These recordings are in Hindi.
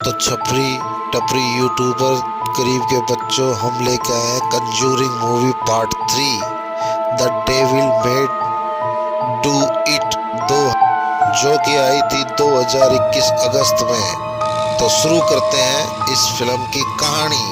तो छपरी टपरी यूट्यूबर गरीब के बच्चों, हम लेके आए हैं Conjuring movie part 3 the devil made do it 2, जो कि आई थी 2021 अगस्त में। तो शुरू करते हैं इस फिल्म की कहानी।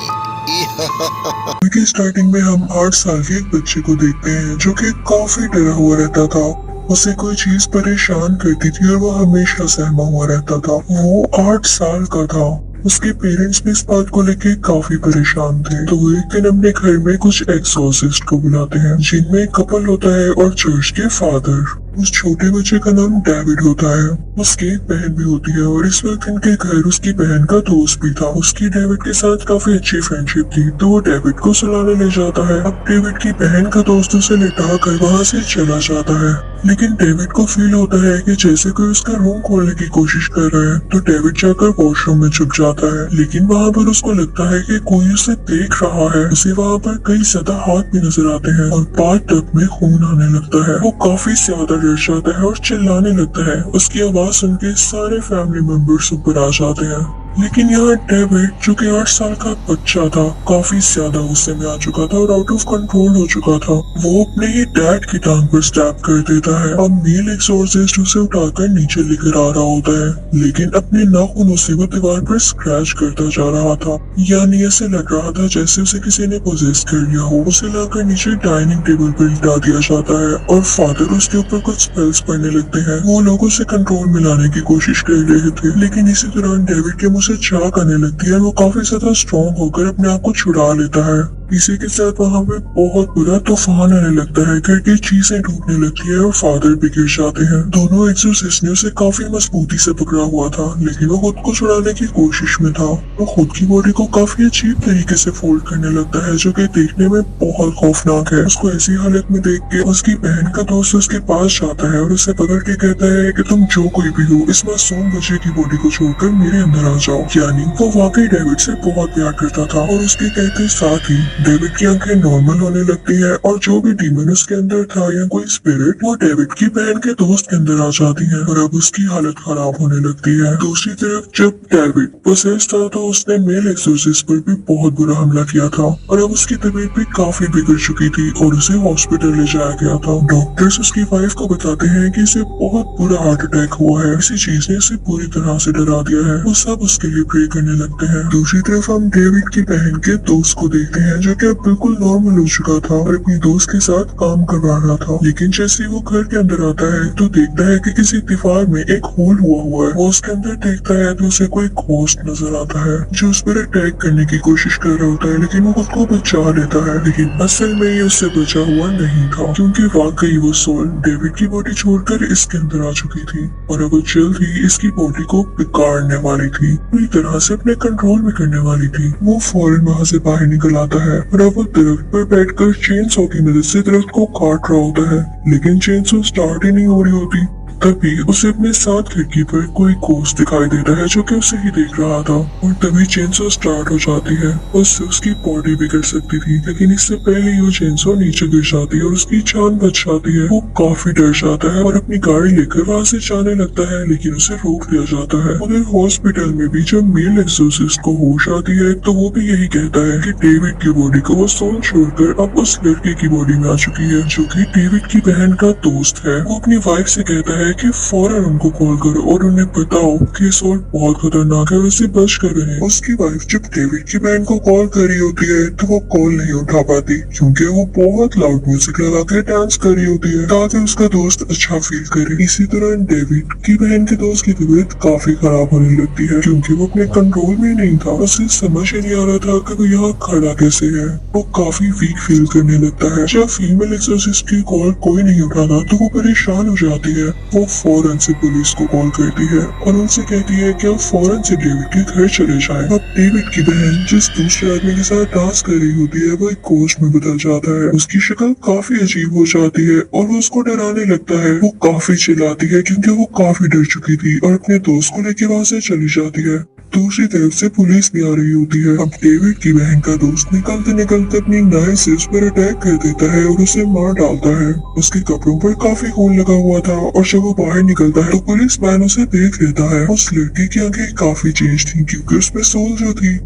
की स्टार्टिंग में हम 8 साल के एक बच्चे को देखते हैं जो कि काफी डरा हुआ रहता था। उसे कोई चीज परेशान करती थी और वो हमेशा सहमा हुआ रहता था। वो 8 साल का था। उसके पेरेंट्स भी इस बात को लेके काफी परेशान थे। तो वो एक दिन अपने घर में कुछ एक्सोर्सिस्ट को बुलाते हैं, जिनमें एक कपल होता है और चर्च के फादर। उस छोटे बच्चे का नाम डेविड होता है। उसकी एक बहन भी होती है और इस वक्त इनके घर उसकी बहन का दोस्त भी था। उसकी डेविड के साथ काफी अच्छी फ्रेंडशिप थी, तो वो डेविड को सुलाने ले जाता है। अब डेविड की बहन का दोस्त उसे लिटा कर वहाँ से चला जाता है, लेकिन डेविड को फील होता है कि जैसे कोई उसका रूम खोलने की कोशिश कर रहा है। तो डेविड जाकर वॉशरूम में छुप जाता है, लेकिन वहाँ पर उसको लगता है कि कोई उसे देख रहा है। उसे वहाँ पर कई ज्यादा हाथ भी नजर आते हैं और बात तक में खून आने लगता है। वो काफी ज्यादा डर जाता है और चिल्लाने लगता है। उसकी आवाज सुन के सारे फैमिली मेंबर्स ऊपर आ जाते हैं, लेकिन यहाँ डेविड जो कि 8 साल का बच्चा था, काफी ज्यादा गुस्से में आ चुका था और आउट ऑफ कंट्रोल हो चुका था। वो अपने ही डैड की टांग पर स्टैब कर देता है। अब मेल एक्सोर्सिस्ट उसे उठाकर नीचे लेकर आ रहा होता है, लेकिन अपने नाखूनों से वो दीवार पर स्क्रैच करता जा रहा था। यानी ऐसे लग रहा था जैसे उसे किसी ने पोजेस कर लिया हो। उसे लाकर नीचे डाइनिंग टेबल पर लिटा दिया जाता है और फादर उसके ऊपर कुछ स्पेल्स पढ़ने लगते हैं। वो लोगों से कंट्रोल में लाने की कोशिश कर रहे थे, लेकिन इसी दौरान डेविड के से झाग आने लगती है। वो काफी ज्यादा स्ट्रॉन्ग होकर अपने आप को छुड़ा लेता है। इसी के साथ वहाँ पे बहुत बुरा तूफान आने लगता है। घर की चीजें टूटने लगती है और फादर भी गिर जाते हैं। दोनों एक्सोर्सिस्ट ने उसे काफी मजबूती से पकड़ा हुआ था, लेकिन वो खुद को छुड़ाने की कोशिश में था। वो खुद की बॉडी को काफी अजीब तरीके से फोल्ड करने लगता है, जो कि देखने में बहुत खौफनाक है। उसको ऐसी हालत में देख के उसकी बहन का दोस्त उसके पास जाता है और उसे पकड़ के कहता है कि तुम जो कोई भी हो, इस मासूम बच्चे की बॉडी को छोड़कर मेरे अंदर आ जाओ। यानी वो वाकई डेविड से बहुत प्यार करता था और उसके कहते साथ ही डेविड की आंखें नॉर्मल होने लगती है और जो भी डीमन उसके अंदर था या कोई स्पिरिट, वो डेविड की बहन के दोस्त के अंदर आ जाती है और अब उसकी हालत खराब होने लगती है। दूसरी तरफ जब डेविड पोसेस था तो उसने मेल एक्सोर्सिस्ट पर भी बहुत बुरा हमला किया था और अब उसकी तबीयत भी काफी बिगड़ चुकी थी और उसे हॉस्पिटल ले जाया गया था। डॉक्टर्स उसकी वाइफ को बताते हैं कि इसे बहुत बुरा हार्ट अटैक हुआ है। इसी चीज ने उसे पूरी तरह से डरा दिया है। वो सब उसके लिए प्रे करने लगते हैं। दूसरी तरफ हम डेविड की बहन के दोस्त को देखते हैं, जो कि अब बिल्कुल नॉर्मल हो चुका था और अपनी दोस्त के साथ काम करवा रहा था। लेकिन जैसे ही वो घर के अंदर आता है तो देखता है कि किसी दीवार में एक होल हुआ है। वो उसके अंदर देखता है तो उसे कोई घोस्ट नजर आता है जो उस पर अटैक करने की कोशिश कर रहा होता है, लेकिन वो खुद को बचा लेता है। लेकिन असल में ये उससे बचा हुआ नहीं था, क्योंकि वाकई वो सोल डेविड की बॉडी छोड़कर इसके अंदर आ चुकी थी और अब वो जल्द ही इसकी बॉडी को बिगाड़ने वाली थी, पूरी तरह से अपने कंट्रोल में करने वाली थी। वो फौरन वहाँ से बाहर निकल आता है और अब वो दरख्त पर बैठकर चेन सॉ की मदद से दरख्त को काट रहा होता है, लेकिन चेन सॉ स्टार्ट ही नहीं हो रही होती। तभी उसे अपने साथ खिड़की पर कोई घोस्ट दिखाई देता है जो कि उसे ही देख रहा था और तभी चेनसो स्टार्ट हो जाती है। उससे उसकी बॉडी बिगड़ सकती थी, लेकिन इससे पहले ही वो चेनसो नीचे गिर जाती है और उसकी जान बच जाती है। वो काफी डर जाता है और अपनी गाड़ी लेकर वहाँ से जाने लगता है, लेकिन उसे रोक दिया जाता है। उधर हॉस्पिटल में भी जब मेल एक्सोर्सिस्ट को होश आती है तो वो भी यही कहता है कि डेविड की बॉडी को वो सोल छोड़कर अब उस लड़के की बॉडी में आ चुकी है, जो कि डेविड की बहन का दोस्त है। वो अपनी वाइफ से कहता है कि फौरन उनको कॉल करो और उन्हें बताओ कि सोल बहुत खतरनाक है, वैसे बच कर रहे। उसकी वाइफ जब डेविड की बहन को कॉल कर रही होती है तो वो कॉल नहीं उठा पाती, क्योंकि वो बहुत लाउड म्यूजिक लगा के डांस कर रही होती है ताकि उसका दोस्त अच्छा फील करे। इसी तरह डेविड की बहन के दोस्त की तबीयत काफी खराब होने लगती है, क्योंकि वो अपने कंट्रोल में नहीं था। उसे समझ ही नहीं आ रहा था कि वो यहाँ खड़ा कैसे है। वो काफी वीक फील करने लगता है। जब फीमेल एक्सोर्सिस्ट की कॉल कोई नहीं उठाता तो वो परेशान हो जाती है। वो फौरन से पुलिस को कॉल करती है और उनसे कहती है कि आप फौरन से डेविड के घर चले जाएं। अब डेविड की बहन जिस दूसरे आदमी के साथ डांस कर रही होती है वो एक घोस्ट में बदल जाता है। उसकी शक्ल काफी अजीब हो जाती है और वो उसको डराने लगता है। वो काफी चिल्लाती है क्योंकि वो काफी डर चुकी थी और अपने दोस्त को लेके वहाँ से चली जाती है। दूसरी तरफ से पुलिस भी आ रही होती है। अब डेविड की बहन का दोस्त निकलते निकलते अपनी नाइफ से उस पर अटैक कर देता है और उसे मार डालता है। उसके कपड़ों पर काफी खून लगा हुआ था और जब वो बाहर निकलता है तो पुलिस मैन उसे देख लेता है। उस लड़के की आंखें काफी चेंज थी क्योंकि उसमें सोल जो थी।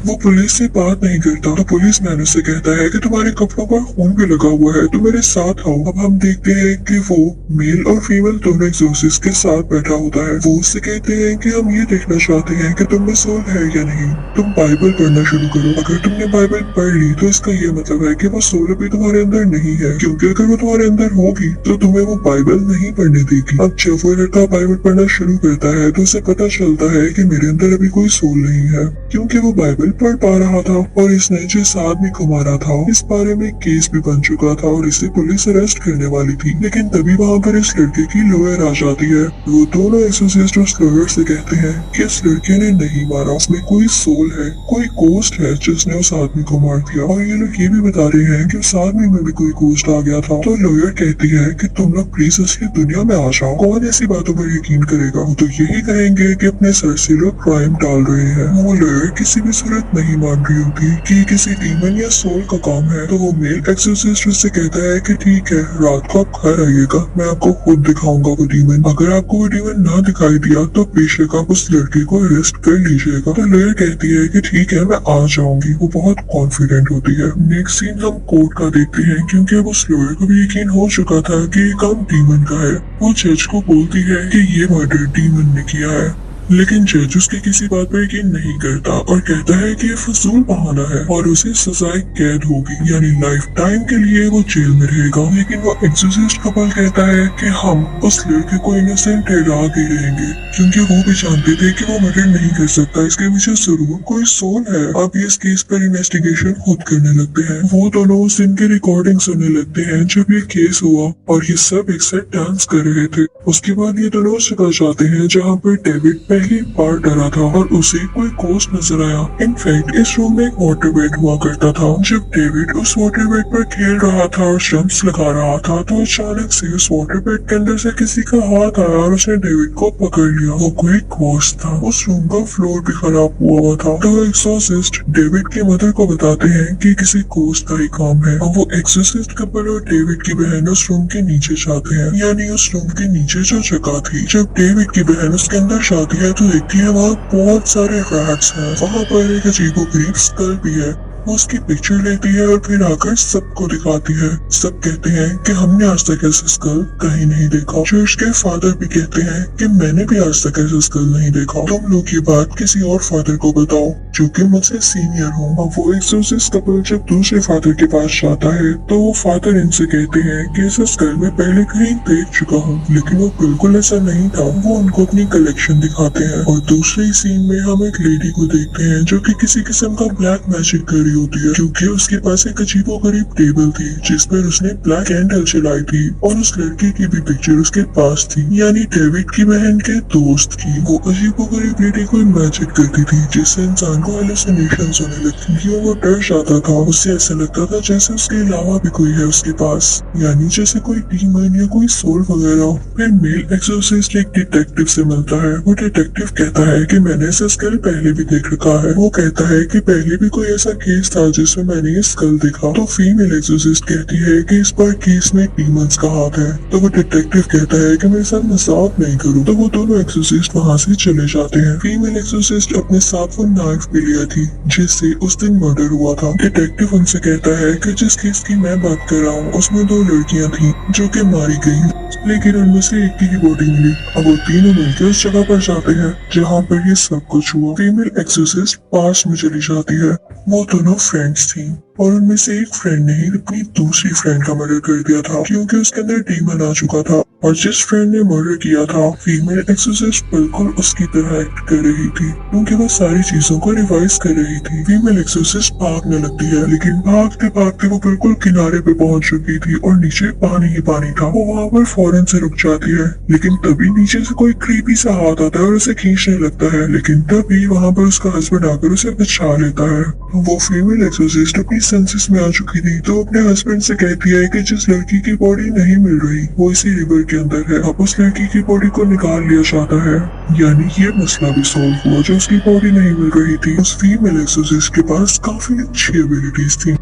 वो पुलिस से बात नहीं करता तो पुलिस मैन उससे कहता है कि तुम्हारे कपड़ों पर खून भी लगा हुआ है, तुम मेरे साथ आओ। अब हम देखते हैं कि वो मेल और फीमेल दोनों एक्सोसिस्ट के साथ बैठा होता है। वो उससे कहते हैं कि हम ये देखना चाहते हैं कि तुम में सोल है या नहीं। तुम बाइबल पढ़ना शुरू करो। अगर तुमने बाइबल पढ़ ली तो इसका ये मतलब है कि वो सोल अभी तुम्हारे अंदर नहीं है, क्योंकि अगर वो तुम्हारे अंदर होगी तो तुम्हें वो बाइबल नहीं पढ़ने देगी। अब जब वो लड़का बाइबल पढ़ना शुरू करता है तो उसे पता चलता है कि मेरे अंदर अभी कोई सोल नहीं है, क्योंकि वो बाइबल पढ़ पा रहा था और इसने जिस आदमी को मारा था इस बारे में केस भी बन चुका था और इसे पुलिस अरेस्ट करने वाली थी। लेकिन तभी वहाँ पर इस लड़के की लॉयर आ जाती है। वो दोनों एक्सोसिस्ट उस लॉयर से कहते हैं कि इस लड़के ने नहीं मारा, उसमें कोई सोल है, कोई गोस्ट है जिसने उस आदमी को मार दिया। और ये लोग ये भी बता रहे हैं कि उस आदमी में भी कोई गोस्ट आ गया था। तो लॉयर कहती है कि तुम लोग प्लीज असली दुनिया में आ जाओ। कौन ऐसी बातों पर यकीन करेगा? वो तो यही कहेंगे कि अपने सर से लोग क्राइम डाल रहे हैं। वो लॉयर किसी भी सूरत नहीं मान रही होती कि किसी डीमन या सोल का काम है। तो वो मेल एक्सोसिस्ट उससे कहता है कि ठीक है, रात को आप घर आइएगा, मैं आपको खुद दिखाऊंगा वो डीमन। अगर आपको वो डीमन ना दिखाई दिया तो बेशक आप उस लड़के को अरेस्ट कर लीजिएगा। तो लॉयर कहती है कि ठीक है, मैं आ जाऊंगी। वो बहुत कॉन्फिडेंट होती है। नेक्स्ट सीन हम कोर्ट का देखते हैं, क्योंकि अब उस लॉयर को भी यकीन हो चुका था कि ये काम डीमन का है। वो जज को बोलती है कि ये मर्डर डीमन ने किया है, लेकिन जज उसकी किसी बात पर यकीन नहीं करता और कहता है कि ये फजूल बहाना है और उसे सजाए कैद होगी, यानी लाइफ टाइम के लिए वो जेल में रहेगा। लेकिन वो एक्सोसिस्ट कपल कहता है कि हम उस लड़के को इनोसेंट ठहरा के रहेंगे, क्योंकि वो भी जानते थे कि वो मर्डर नहीं कर सकता, इसके पीछे जरूर कोई सोल है। अब ये इस केस पर इन्वेस्टिगेशन खुद करने लगते हैं। वो दोनों उस दिन की रिकॉर्डिंग सुनने लगते हैं जब ये केस हुआ और ये सब एक साथ डांस कर रहे थे। उसके बाद ये दोनों उस जगह जाते हैं जहाँ पर डेविड पहली बार डरा था और उसे कोई गोस्ट नजर आया। इनफैक्ट इस रूम में एक वाटर बेड हुआ करता था। जब डेविड उस वाटर बेड पर खेल रहा था और जंप्स लगा रहा था तो अचानक से उस वाटर बेड के अंदर से किसी का हाथ आया और उसने डेविड को पकड़ लिया। वो कोई गोस्ट था। उस रूम का फ्लोर भी खराब हुआ था। तो एक्सोसिस्ट डेविड की मदर को बताते हैं कि किसी गोस्ट का ही काम है। अब वो एक्सोसिस्ट कपल और डेविड की बहन उस रूम के नीचे जाते हैं, यानी उस रूम के नीचे जो जगह थी। जब डेविड की बहन उसके अंदर जाती है तो देखती है वहाँ बहुत सारे रैट्स हैं। वहाँ पर एक अजीबोगरीब स्कल भी है। वो उसकी पिक्चर लेती है और फिर आकर सबको दिखाती है। सब कहते हैं कि हमने आज तक ऐसा स्कल कहीं नहीं देखा। चर्च के फादर भी कहते हैं कि मैंने भी आज तक ऐसा स्कल नहीं देखा। तुम लोग ये बात किसी और फादर को बताओ जो कि मुझसे सीनियर हो। अब वो एक्सोसिस्ट कपल जब दूसरे फादर के पास जाता है तो वो फादर इनसे कहते हैं कि ऐसा स्कल मैं पहले कहीं देख चुका हूँ, लेकिन वो बिल्कुल ऐसा नहीं था। वो उनको अपनी कलेक्शन दिखाते हैं और दूसरे सीन में हम एक लेडी को देखते हैं जो कि किसी किस्म का ब्लैक मैजिक कर होती है, क्योंकि उसके पास एक अजीबोगरीब टेबल थी जिस पर उसने ब्लैक कैंडल जलाई थी और उस लड़के की भी पिक्चर उसके पास थी, यानी डेविड की बहन के दोस्त की। वो अजीबोगरीब लेडी कोई मैजिक करती थी जिससे इंसान को हेलुसिनेशंस होने लगती थी और वो डर जाता था। उससे ऐसा लगता था जैसे उसके अलावा भी कोई है उसके पास, यानी जैसे कोई डीमन या कोई सोल वगैरह। फिर मेल एक्सोसिस्ट एक डिटेक्टिव से मिलता है। वो डिटेक्टिव कहता है कि मैंने ऐसा स्कल पहले भी देख रखा है। वो कहता है कि पहले भी कोई ऐसा केस था जिसमें मैंने ये स्कल देखा। तो फीमेल एक्सोसिस्ट कहती है कि इस बार केस में डीमंस का हाथ है। तो वो डिटेक्टिव कहता है कि मेरे साथ मजाक नहीं करो। तो वो दोनों एक्सोसिस्ट वहाँ से चले जाते हैं। फीमेल एक्सोसिस्ट अपने साथ वो नाइफ भी लिया थी जिससे उस दिन मर्डर हुआ था। डिटेक्टिव उनसे कहता है कि जिस केस की मैं बात कर रहा हूँ उसमें 2 लड़कियाँ थी जो कि मारी गयी, लेकिन उनमें से एक की बॉडी मिली। अब वो तीनों मिलकर उस जगह पर जाते हैं जहाँ पर ये सब कुछ हुआ। फीमेल एक्सोसिस्ट पास में चली जाती है। वो दोनों फ्रेंड्स थी और उनमें से एक फ्रेंड ने ही अपनी दूसरी फ्रेंड का मर्डर कर दिया था, क्योंकि उसके अंदर डीमन आ चुका था। और जिस फ्रेंड ने मर्डर किया था फीमेल एक्सोसिस्ट बिल्कुल उसकी तरह एक्ट कर रही थी, क्योंकि वो सारी चीजों को रिवाइज कर रही थी। फीमेल एक्सोसिस्ट भागने लगती है, लेकिन भागते भागते वो बिल्कुल किनारे पे पहुंच चुकी थी और नीचे पानी ही पानी था। वो वहाँ पर फौरन से रुक जाती है, लेकिन तभी नीचे से कोई क्रीपी सा हाथ आता है और उसे खींचने लगता है। लेकिन तभी वहाँ पर उसका हस्बैंड आकर उसे बचा लेता है। वो फीमेल एक्सोसिस्ट अपनी सेंसेस में आ चुकी थी तो अपने हस्बैंड से कहती है कि जिस लड़की की बॉडी नहीं मिल रही वो इसी रिवर के अंदर है। अब उस लड़की की बॉडी को निकाल लिया जाता है, यानी ये मसला भी सॉल्व हुआ। जो उसकी बॉडी नहीं मिल रही थी, उस फीमेल एक्सोसिस्ट के पास काफी अच्छी एबिलिटीज थी।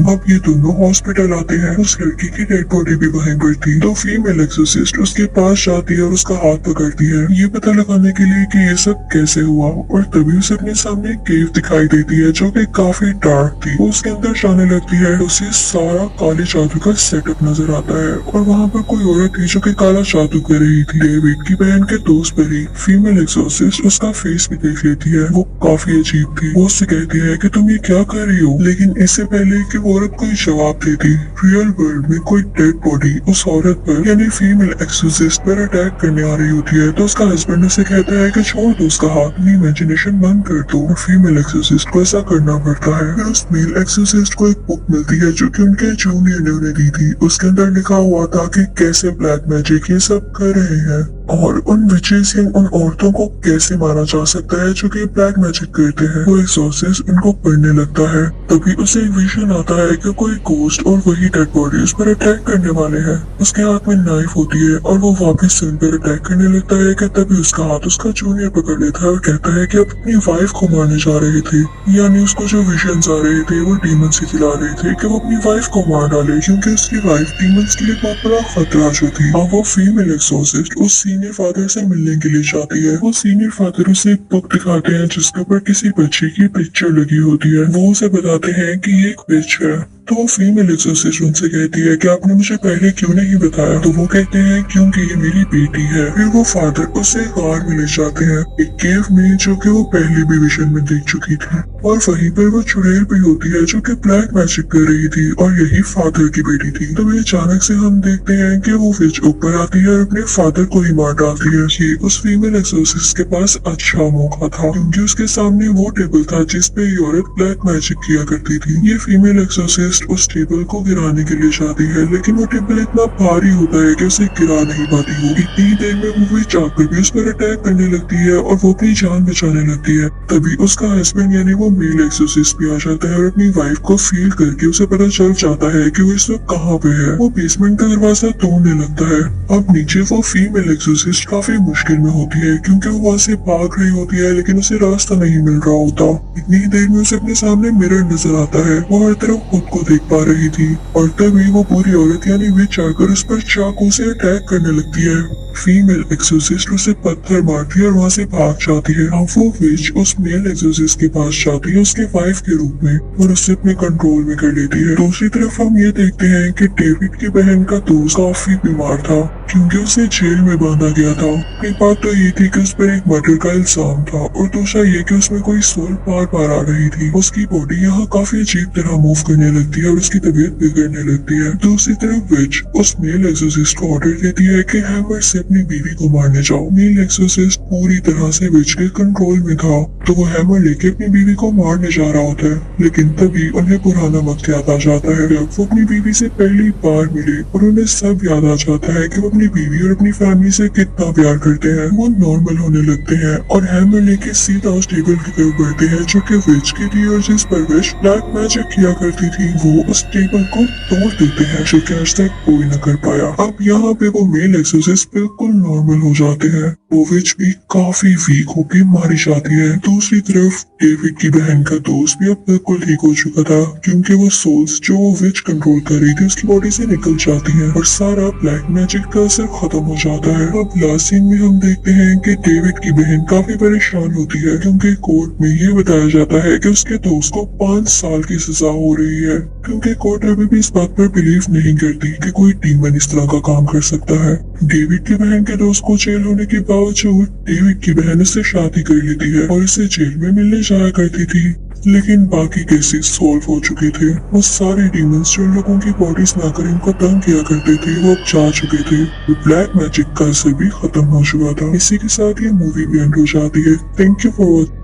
अब ये दोनों हॉस्पिटल आते हैं। उस लड़की की डेड बॉडी भी वहीं पर थी तो फीमेल एक्सोसिस्ट उसके पास जाती है और उसका हाथ पकड़ती है, ये पता लगाने के लिए कि ये सब कैसे हुआ। और तभी उसे अपने सामने एक केव दिखाई देती है जो कि काफी डार्क थी। वो उसके अंदर जाने लगती है, उसे सारा काले जादू का सेटअप नजर आता है और वहाँ पर कोई औरत थी जो कि काला जादू कर रही थी। डेविड की बहन के दोस्त पर ही फीमेल एक्सोसिस्ट उसका फेस भी देख लेती है, वो काफी अजीब थी। वो उससे कहती है कि तुम ये क्या कर रही हो, लेकिन इससे पहले कि वो औरत कोई जवाब देती, रियल वर्ल्ड में कोई डेड बॉडी उस औरत पर यानी फीमेल एक्सोसिस्ट पर अटैक करने आ रही होती है। तो उसका हस्बैंड उसे कहता है कि छोड़ दो उसका हाथ, अपनी इमेजिनेशन बंद कर दो। और फीमेल एक्सोसिस्ट को ऐसा करना पड़ता है। फिर उस मेल एक्सोसिस्ट को एक बुक मिलती है जो कि उनके जूनियर ने उन्हें दी थी। उसके अंदर लिखा हुआ था कि कैसे ब्लैक मैजिक ये सब कर रहे हैं और उन विचेस या उन औरतों को कैसे मारा जा सकता है जो कि ब्लैक मैजिक करते हैं। वो एक्सोसिस्ट उनको पढ़ने लगता है, तभी उसे एक विजन आता है कि कोई गोस्ट और वही डेड बॉडी उस पर अटैक करने वाले हैं। उसके हाथ में नाइफ होती है और वो वापस से उन पर अटैक करने लगता है कि तभी उसका हाथ उसका जूनियर पकड़ लेता है और कहता है कि अब अपनी वाइफ को मारने जा रहे थे, यानी उसको जो विजन्स आ रहे थे वो डीमंस ही दिला रहे थे कि वो अपनी वाइफ को मार डाले, क्योंकि उसकी वाइफ डीमंस के लिए बहुत बड़ा खतरा जो थी। अब वो फीमेल एक्सोसिस्ट उस सीनियर फादर से मिलने के लिए जाती है। वो सीनियर फादर उसे एक बुक दिखाते हैं जिसके ऊपर किसी बच्चे की पिक्चर लगी होती है। वो उसे बताते हैं कि ये एक विच है। तो वो फीमेल एक्सोसिस्ट उनसे कहती है कि आपने मुझे पहले क्यों नहीं बताया। तो वो कहते हैं क्योंकि ये मेरी बेटी है। फिर वो फादर उसे गार में ले जाते हैं, एक केव में जो कि वो पहले भी विजन में देख चुकी थी। और वहीं पर वो चुड़ैल भी होती है जो कि ब्लैक मैजिक कर रही थी और यही फादर की बेटी थी। तो अचानक से हम देखते हैं कि वो विच ऊपर आती है और अपने फादर को ही मार डालती है। ये उस फीमेल एक्सोसिस्ट के पास अच्छा मौका था क्योंकि उसके सामने वो टेबल था जिसपे ये औरत ब्लैक मैजिक किया करती थी। ये फीमेल एक्सोसिस्ट उस टेबल को गिराने के लिए जाती है, लेकिन वो टेबल इतना भारी होता है कि उसे गिरा नहीं पाती। वो इतनी देर में वो विच आकर भी उस पर अटैक करने लगती है और वो अपनी जान बचाने लगती है। तभी उसका हस्बैंड यानी वो मेल एक्सोसिस्ट भी आ जाता है और अपनी वाइफ को फील करके उसे पता चल जाता है कि वो इस वक्त कहाँ पे है। वो बेसमेंट का दरवाजा तोड़ने लगता है। अब नीचे वो फीमेल एक्सोसिस्ट काफी मुश्किल में होती है क्योंकि वो वहाँ से भाग रही होती है, लेकिन उसे रास्ता नहीं मिल रहा होता। इतनी ही देर में उसे अपने सामने मिरर नजर आता है। वो हर तरफ खुद को देख पा रही थी और तभी वो पूरी औरत यानी विच आकर उस पर चाकू से अटैक करने लगती है। फीमेल एक्सोसिस्ट उसे पत्थर मारती है और वहाँ से भाग जाती है। अब वो विच उस मेल एक्सोसिस्ट के पास जाती है उसके वाइफ के रूप में और उसे अपने कंट्रोल में कर लेती है। दूसरी तरफ हम ये देखते हैं कि डेविड की बहन का दोस्त काफी बीमार था क्योंकि उसे जेल में बांधा गया था। एक बात तो ये थी कि उस पर एक मर्डर का इल्जाम था और दूसरा ये कि उसमें कोई सोल बार बार आ रही थी। उसकी बॉडी यहाँ काफी अजीब तरह मूव करने लगती है और उसकी तबीयत बिगड़ने लगती है। दूसरी तरफ विच उस मेल एक्सोसिस्ट को ऑर्डर देती है कि हैमर से अपनी बीवी को मारने जाओ। मेल एक्सोसिस्ट पूरी तरह से विच के कंट्रोल में था तो वो हैमर लेके अपनी बीवी को मारने जा रहा होता है, लेकिन तभी उन्हें पुराना वक्त याद आ जाता है जब वो अपनी बीवी से पहली बार मिले और उन्हें सब याद आ जाता है कि वो अपनी बीवी और अपनी फैमिली से कितना प्यार करते हैं। वो नॉर्मल होने लगते हैं और हैमर लेके सीधा उस टेबल की तरफ बढ़ते हैं जो कि विच की थी और जिस पर विच ब्लैक मैजिक किया करती थी। वो उस टेबल को तोड़ देते हैं जो कि आज तक कोई न कर पाया। अब यहाँ पे वो मेल एक्सोसिस्ट बिल्कुल नॉर्मल हो जाते हैं। वो विच भी काफी वीक होके मारी जाती है। दूसरी तरफ डेविड की बहन का दोस्त भी अब बिल्कुल ठीक हो चुका था क्योंकि वो सोल्स जो वो विच कंट्रोल कर रही थी उसकी बॉडी से निकल जाती है और सारा ब्लैक मैजिक का असर खत्म हो जाता है। अब लास्ट सीन में हम देखते हैं कि डेविड की बहन काफी परेशान होती है क्योंकि कोर्ट में ये बताया जाता है कि उसके दोस्त को 5 साल की सजा हो रही है क्योंकि कोर्ट अभी भी इस बात पर बिलीव नहीं करती कि कोई डीमन इस तरह का काम कर सकता है। डेविड की बहन के दोस्त को जेल होने के बावजूद डेविड की बहन उससे शादी कर लेती है और इसे जेल में मिलने जाया करती थी, लेकिन बाकी केसेस सॉल्व हो चुके थे। वो सारे डीमंस जो लोगों की बॉडीज में आकर इनको तंग किया करते थे वो अब जा चुके थे। ब्लैक मैजिक का असर भी खत्म हो चुका था। इसी के साथ ये मूवी भी एंड हो जाती है। Thank you for watching.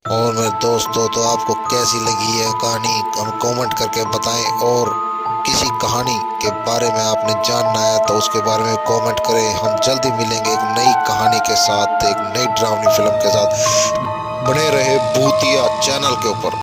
और मेरे दोस्तों, तो आपको कैसी लगी है कहानी हम कमेंट करके बताएं, और किसी कहानी के बारे में आपने जानना है तो उसके बारे में कमेंट करें। हम जल्दी मिलेंगे एक नई कहानी के साथ, एक नई ड्रावनी फिल्म के साथ। बने रहे भूतिया चैनल के ऊपर।